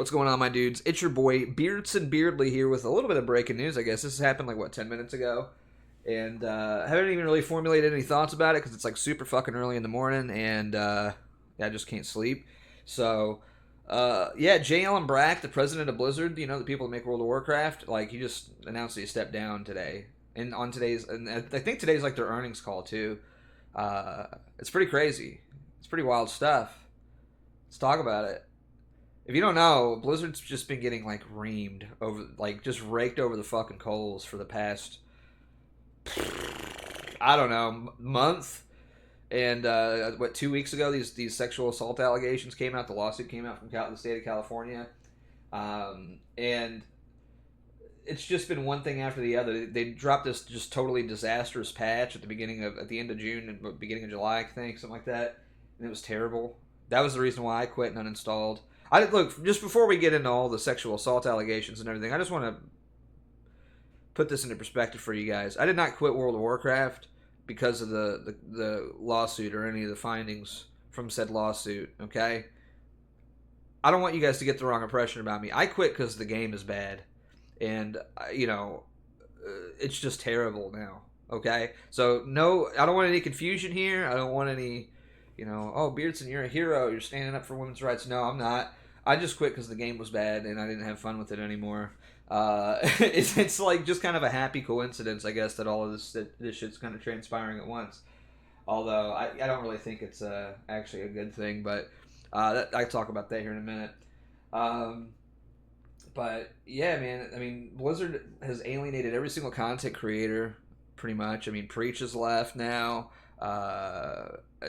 What's going on, my dudes? It's your boy Beardson Beardly here with a little bit of breaking news, I guess. This happened 10 minutes ago. And I haven't even really formulated any thoughts about it because it's super fucking early in the morning and I just can't sleep. So, J. Allen Brack, the president of Blizzard, the people that make World of Warcraft, he just announced that he stepped down today. And I think today's their earnings call too. It's pretty crazy. It's pretty wild stuff. Let's talk about it. If you don't know, Blizzard's just been getting reamed over, just raked over the fucking coals for the past, I don't know, month. And 2 weeks ago, these sexual assault allegations came out. The lawsuit came out from the state of California, and it's just been one thing after the other. They dropped this just totally disastrous patch at the end of June and beginning of July, I think, something like that, and it was terrible. That was the reason why I quit and uninstalled. Look, just before we get into all the sexual assault allegations and everything, I just want to put this into perspective for you guys. I did not quit World of Warcraft because of the lawsuit or any of the findings from said lawsuit, okay? I don't want you guys to get the wrong impression about me. I quit because the game is bad. And, it's just terrible now, okay? So, no, I don't want any confusion here. I don't want any, oh, Beardson, you're a hero. You're standing up for women's rights. No, I'm not. I just quit because the game was bad and I didn't have fun with it anymore. It's just kind of a happy coincidence, I guess, that all of this shit's kind of transpiring at once. Although I don't really think it's actually a good thing, but I talk about that here in a minute. But yeah, man, I mean, Blizzard has alienated every single content creator, pretty much. I mean, Preach has left now.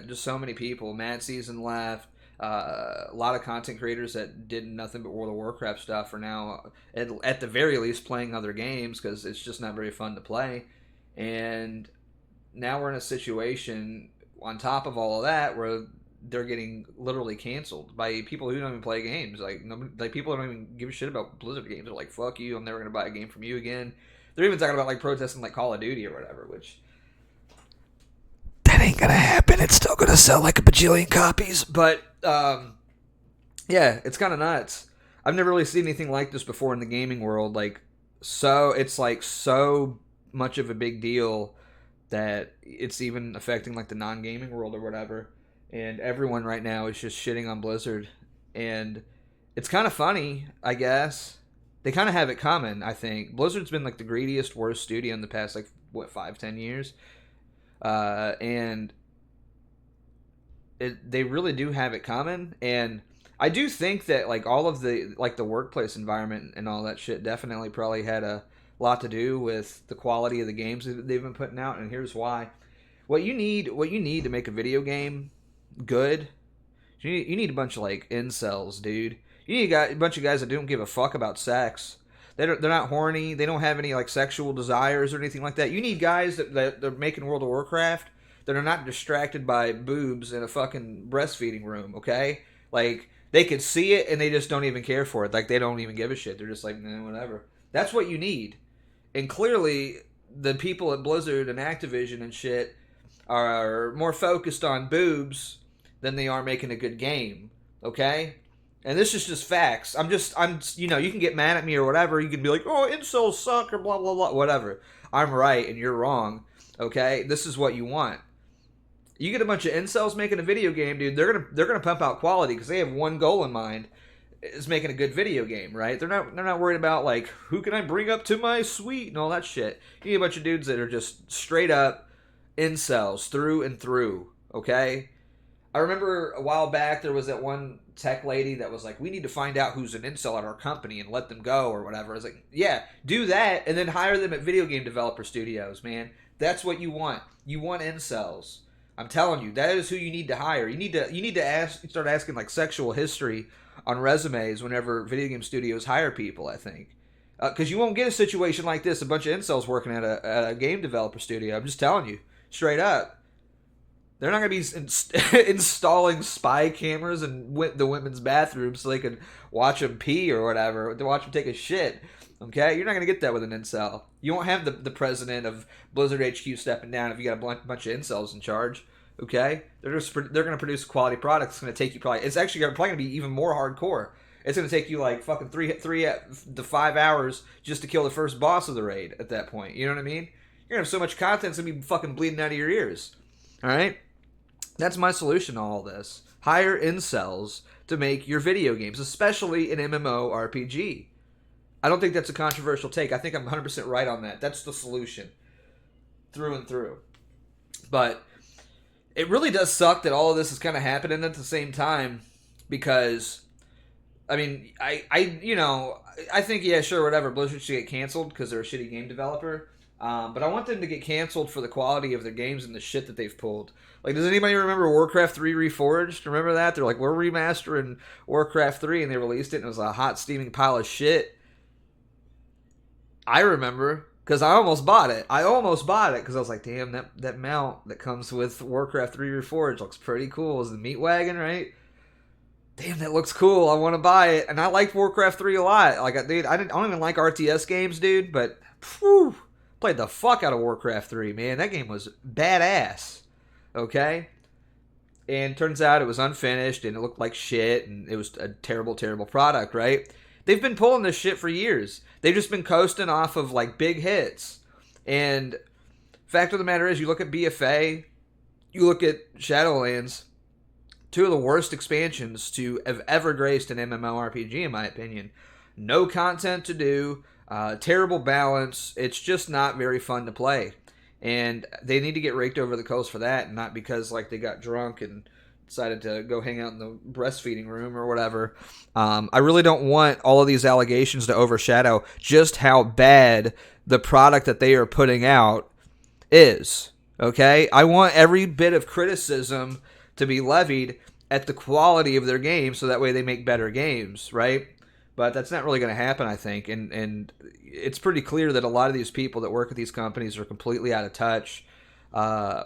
Just so many people. Mad Season left. A lot of content creators that did nothing but World of Warcraft stuff are now, at the very least, playing other games because it's just not very fun to play. And now we're in a situation, on top of all of that, where they're getting literally canceled by people who don't even play games. People don't even give a shit about Blizzard games. They're like, fuck you, I'm never going to buy a game from you again. They're even talking about protesting Call of Duty or whatever, which that ain't gonna happen. It's still gonna sell a bajillion copies. But yeah, it's kind of nuts. I've never really seen anything like this before in the gaming world. It's so much of a big deal that it's even affecting the non-gaming world or whatever. And everyone right now is just shitting on Blizzard, and it's kind of funny, I guess. They kind of have it coming, I think. Blizzard's been the greediest, worst studio in the past 5-10 years. And they really do have it coming, and I do think that all of the the workplace environment and all that shit definitely probably had a lot to do with the quality of the games that they've been putting out. And here's why: what you need to make a video game good, you need a bunch of incels, dude. You need a bunch of guys that don't give a fuck about sex. They're not horny. They don't have any sexual desires or anything like that. You need guys that they're making World of Warcraft that are not distracted by boobs in a fucking breastfeeding room, okay? They could see it and they just don't even care for it. They don't even give a shit. They're just nah, whatever. That's what you need. And clearly, the people at Blizzard and Activision and shit are more focused on boobs than they are making a good game, okay? And this is just facts. You can get mad at me or whatever. You can be like, oh, incels suck or blah, blah, blah, whatever. I'm right and you're wrong, okay? This is what you want. You get a bunch of incels making a video game, dude, they're gonna pump out quality because they have one goal in mind, is making a good video game, right? They're not worried about who can I bring up to my suite and all that shit. You need a bunch of dudes that are just straight up incels through and through, okay? I remember a while back there was that one tech lady that was we need to find out who's an incel at our company and let them go or whatever. I was yeah, do that and then hire them at video game developer studios, man. That's what you want. You want incels. I'm telling you, that is who you need to hire. You need to start asking sexual history on resumes whenever video game studios hire people, I think. Because you won't get a situation like this, a bunch of incels working at a game developer studio. I'm just telling you, straight up. They're not going to be installing spy cameras in the women's bathrooms so they can watch them pee or whatever, to watch them take a shit. Okay? You're not going to get that with an incel. You won't have the president of Blizzard HQ stepping down if you got a bunch of incels in charge. Okay? They're going to produce quality products. It's going to take you it's actually probably going to be even more hardcore. It's going to take you like fucking three to 5 hours just to kill the first boss of the raid at that point. You know what I mean? You're going to have so much content, it's going to be fucking bleeding out of your ears. All right? That's my solution to all this. Hire incels to make your video games, especially an MMORPG. I don't think that's a controversial take. I think I'm 100% right on that. That's the solution. Through and through. But it really does suck that all of this is kind of happening at the same time because, I mean, I think, yeah, sure, whatever, Blizzard should get canceled because they're a shitty game developer. But I want them to get canceled for the quality of their games and the shit that they've pulled. Like, does anybody remember Warcraft 3 Reforged? Remember that? They're like, we're remastering Warcraft 3, and they released it, and it was a hot, steaming pile of shit. I remember, because I almost bought it. Because I was like, damn, that mount that comes with Warcraft 3 Reforged looks pretty cool. It's the meat wagon, right? Damn, that looks cool. I want to buy it. And I liked Warcraft 3 a lot. Like, dude, I don't even like RTS games, dude, but whew, played the fuck out of Warcraft 3, man. That game was badass. Okay? And turns out it was unfinished, and it looked like shit, and it was a terrible, terrible product, right? They've been pulling this shit for years. They've just been coasting off of, like, big hits. And fact of the matter is, you look at BFA, you look at Shadowlands, two of the worst expansions to have ever graced an MMORPG, in my opinion. No content to do, terrible balance. It's just not very fun to play. And they need to get raked over the coals for that, and not because, like, they got drunk and decided to go hang out in the breastfeeding room or whatever. I really don't want all of these allegations to overshadow just how bad the product that they are putting out is. Okay? I want every bit of criticism to be levied at the quality of their game so that way they make better games, right? But that's not really going to happen, I think. And it's pretty clear that a lot of these people that work at these companies are completely out of touch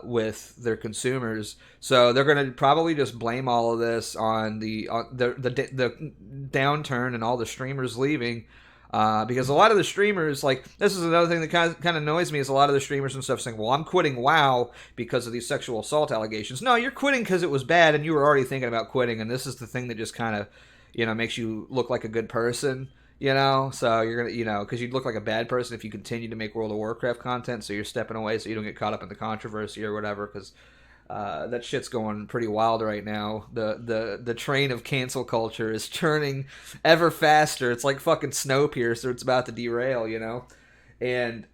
with their consumers. So they're going to probably just blame all of this on the downturn and all the streamers leaving. Because a lot of the streamers, like, this is another thing that kind of annoys me, is a lot of the streamers and stuff saying, well, I'm quitting WoW because of these sexual assault allegations. No, you're quitting because it was bad and you were already thinking about quitting, and this is the thing that just kind of, makes you look like a good person, so you're going to, because you'd look like a bad person if you continue to make World of Warcraft content, so you're stepping away so you don't get caught up in the controversy or whatever, because that shit's going pretty wild right now. The train of cancel culture is churning ever faster. It's like fucking Snowpiercer. It's about to derail, and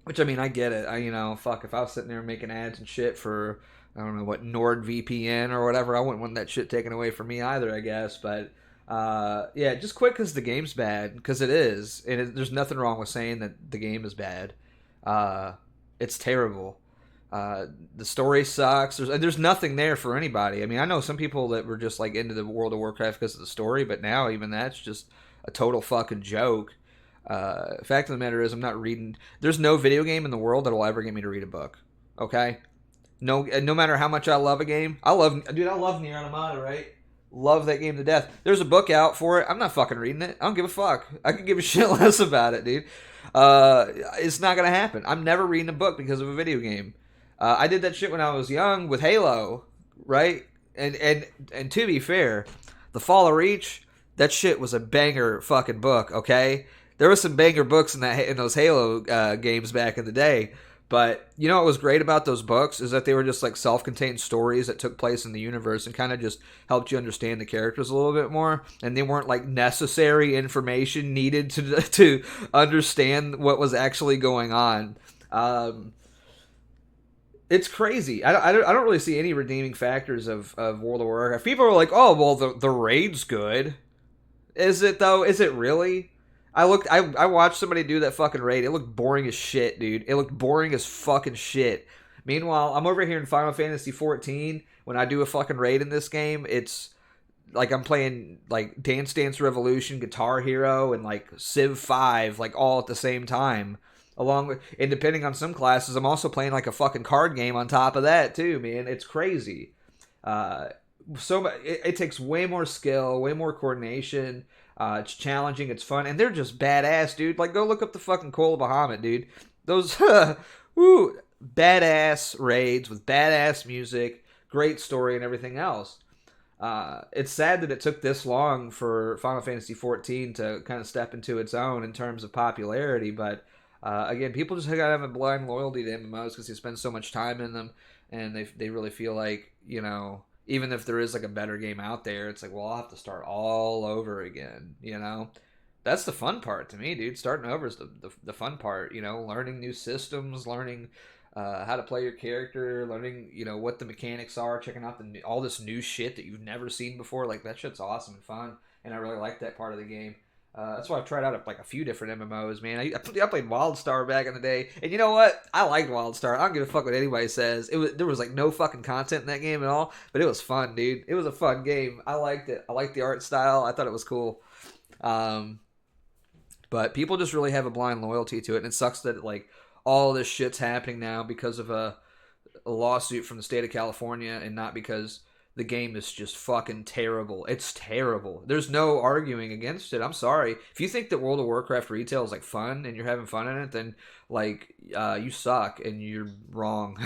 which, I mean, I get it. Fuck, if I was sitting there making ads and shit for, I don't know what, NordVPN or whatever, I wouldn't want that shit taken away from me either, I guess. But yeah, just quit because the game's bad, because it is, and there's nothing wrong with saying that the game is bad. It's terrible. The story sucks. There's nothing there for anybody. I mean, I know some people that were just like into the World of Warcraft because of the story, but now even that's just a total fucking joke. Fact of the matter is, I'm not reading. There's no video game in the world that will ever get me to read a book. Okay, no matter how much I love a game, I love Nier Automata, right? Love that game to death. There's a book out for it. I'm not fucking reading it. I don't give a fuck. I could give a shit less about it, dude. It's not gonna happen. I'm never reading a book because of a video game. I did that shit when I was young with Halo, right? And to be fair, The Fall of Reach, that shit was a banger fucking book, okay? There was some banger books in those Halo games back in the day. But you know what was great about those books is that they were just like self-contained stories that took place in the universe and kind of just helped you understand the characters a little bit more. And they weren't like necessary information needed to understand what was actually going on. It's crazy. I don't really see any redeeming factors of World of Warcraft. People are like, oh, well, the raid's good. Is it, though? Is it really? I watched somebody do that fucking raid. It looked boring as shit, dude. It looked boring as fucking shit. Meanwhile, I'm over here in Final Fantasy 14. When I do a fucking raid in this game, it's like I'm playing like Dance Dance Revolution, Guitar Hero, and like Civ 5, like all at the same time. Along with, and depending on some classes, I'm also playing like a fucking card game on top of that too, man. It's crazy. It takes way more skill, way more coordination. It's challenging, it's fun, and they're just badass, dude. Like, go look up the fucking Call of Bahamut, dude. Those, badass raids with badass music, great story, and everything else. It's sad that it took this long for Final Fantasy 14 to kind of step into its own in terms of popularity. But again, people just gotta have a blind loyalty to MMOs because they spend so much time in them, and they really feel like, you know, even if there is like a better game out there, it's like, well, I'll have to start all over again. You know, that's the fun part to me, dude. Starting over is the fun part. You know, learning new systems, learning how to play your character, learning, you know, what the mechanics are, checking out all this new shit that you've never seen before. Like, that shit's awesome and fun, and I really like that part of the game. That's why I've tried out like a few different MMOs, man. I played WildStar back in the day, and you know what? I liked WildStar. I don't give a fuck what anybody says. There was like no fucking content in that game at all, but it was fun, dude. It was a fun game. I liked it. I liked the art style. I thought it was cool. Um, but people just really have a blind loyalty to it, and it sucks that like all this shit's happening now because of a lawsuit from the state of California, and not because the game is just fucking terrible. It's terrible. There's no arguing against it. I'm sorry. If you think that World of Warcraft retail is like fun and you're having fun in it, then like you suck and you're wrong.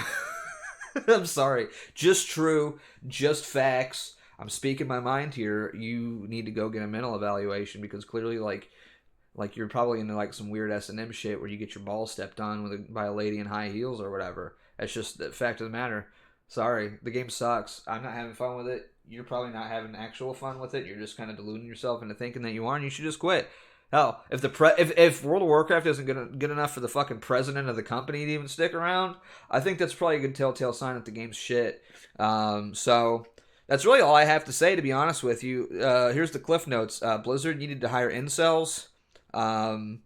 I'm sorry. Just true. Just facts. I'm speaking my mind here. You need to go get a mental evaluation because clearly, like you're probably into like some weird S&M shit where you get your balls stepped on by a lady in high heels or whatever. That's just the fact of the matter. Sorry, the game sucks. I'm not having fun with it. You're probably not having actual fun with it. You're just kind of deluding yourself into thinking that you are, and you should just quit. Hell, if World of Warcraft isn't good enough for the fucking president of the company to even stick around, I think that's probably a good telltale sign that the game's shit. So that's really all I have to say, to be honest with you. Here's the cliff notes. Blizzard needed to hire incels. And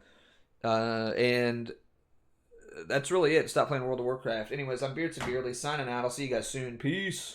that's really it. Stop playing World of Warcraft. Anyways, I'm Beards and Beardly signing out. I'll see you guys soon. Peace.